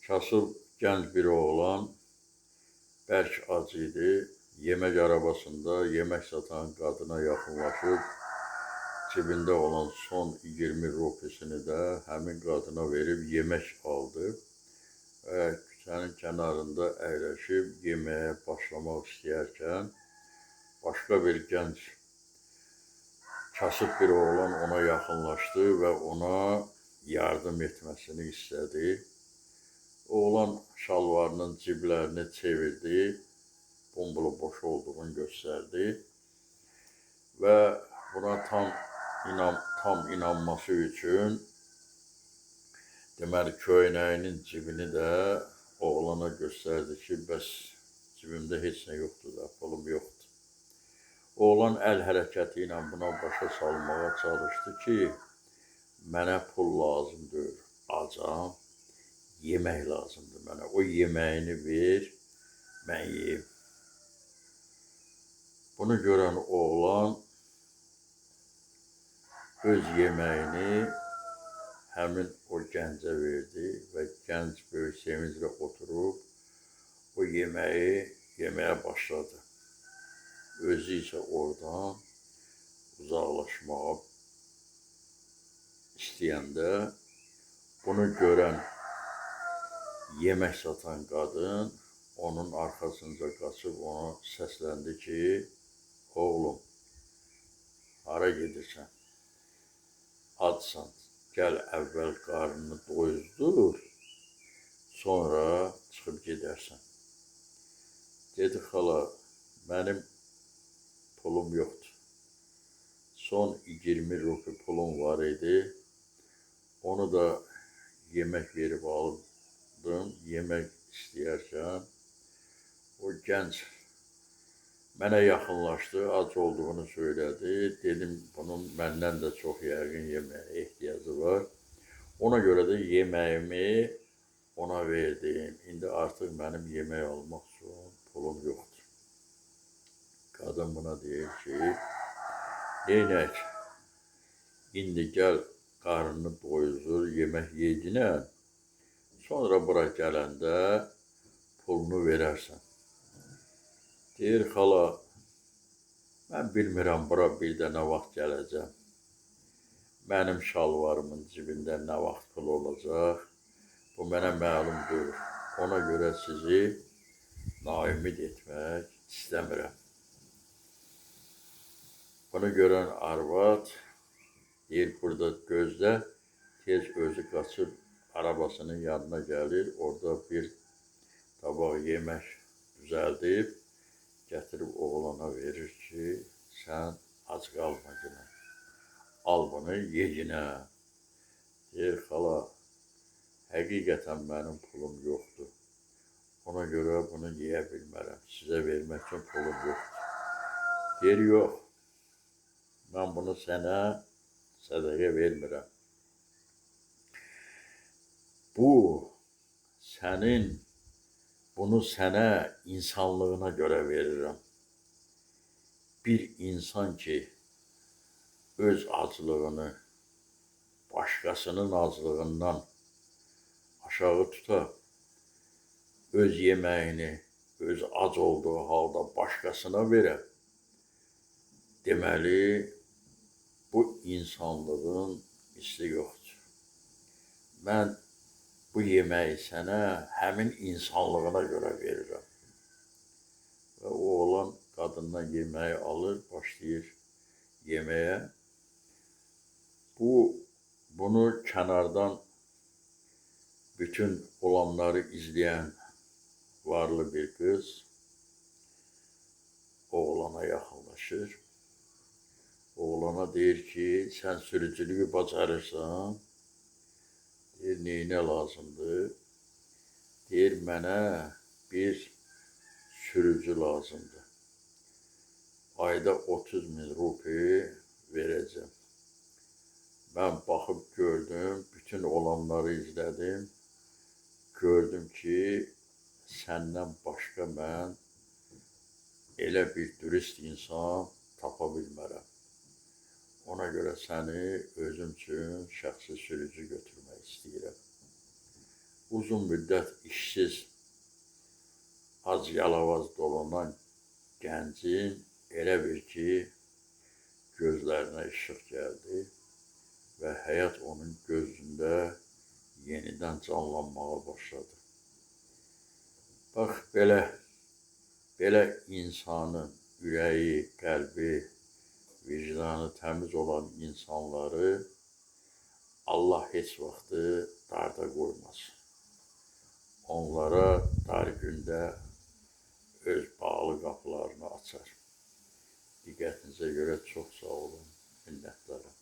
Kasıb gənc bir oğlan, bərk ac idi. Yemək arabasında yemək satan qadına yaxınlaşıb, cibində olan son 20 rupisini də həmin qadına verib yemək aldı və küçənin kənarında əyləşib yeməyə başlamaq istəyərkən başqa bir gənc kasıb bir oğlan ona yaxınlaşdı və ona yardım etməsini istədi. Oğlan şalvarının ciblərini çevirdi, bombulu boş olduğunu göstərdi və buna tam inanması üçün deməli köynəyinin cibini də oğlana göstərdi ki, bəs cibimdə heç nə yoxdur da, pulum yoxdur. Oğlan əl hərəkəti ilə buna başa salmağa çalışdı ki, mənə pul lazımdır, acam, yemək lazımdır mənə. O yeməyini ver, mən yeyim. Bunu görən oğlan öz yeməyini həmin o gəncə verdi və gənc böyük sevinclə oturub o yeməyi yeməyə başladı. Özü isə oradan uzaqlaşmağa istəyəndə bunu görən yemək satan qadın onun arxasınca qaçıb ona səsləndi ki, oğlum, hara gedirsən? Acsan, gəl əvvəl qarnını doyuzdur, sonra çıxıb gedərsən. Dedi, xala, mənim pulum yoxdur. Son 20 rupi pulum var idi, onu da yemək verib aldım. Yemək istəyərkən o gənc mənə yaxınlaşdı, ac olduğunu söylədi. Dedim, bunun məndən də çox yəqin yeməyə ehtiyacı var. Ona görə də yeməyimi ona verdim. İndi artıq mənim yemək almaq üçün pulum yoxdur. Qadın buna deyir ki, neynək, indi gəl qarnını doyuzur, yemək yedinən, sonra bura gələndə pulunu verərsən. Deyir, xala, mən bilmirəm bura bir də nə vaxt gələcəm. Mənim şalvarımın cibində nə vaxt pul olacaq, bu mənə məlum deyil. Ona görə sizi naümid etmək istəmirəm. Bunu görən arvad deyir, burada gözlə, tez özü qaçıb arabasının yanına gəlir, orada bir tabaq yemək düzəldib, gətirib oğlana verir ki, sən ac qalma günə, al bunu yeginə. Deyir, xala, həqiqətən mənim pulum yoxdur, ona görə bunu yeyə bilmərəm, sizə vermək üçün pulum yoxdur. Deyir, yox, mən bunu sənə sədəqə vermirəm. Bunu sənə insanlığına görə verirəm. Bir insan ki, öz aclığını başqasının aclığından aşağı tuta, öz yeməyini, öz ac olduğu halda başqasına verə, deməli, bu insanlığın misli yoxdur. Mən bu yeməyi sənə həmin insanlığına görə verirəm. Və oğlan qadından yeməyi alır, başlayır yeməyə. Bunu kənardan bütün olanları izləyən varlı bir qız oğlana yaxınlaşır. Oğlana deyir ki, sən sürücülüyü bacarırsan, deyir, neyinə lazımdır? Deyir, mənə bir sürücü lazımdır. Ayda 30.000 rupi verəcəm. Mən baxıb gördüm, bütün olanları izlədim. Gördüm ki, səndən başqa mən elə bir dürüst insan tapa bilmərəm. Ona görə səni özüm üçün şəxsi sürücü götürmək istəyirəm. uzun müddət işsiz, ac yalavaz dolanan gəncin elə bir ki, gözlərinə işıq gəldi və həyat onun gözündə yenidən canlanmağa başladı. Bax, belə insanın ürəyi, qəlbi, vicdanı təmiz olan insanları Allah heç vaxtı darda qoymaz. Onlara dar gündə öz bağlı qapılarını açar. Diqqətinizə görə çox sağ olun, minnətdarım.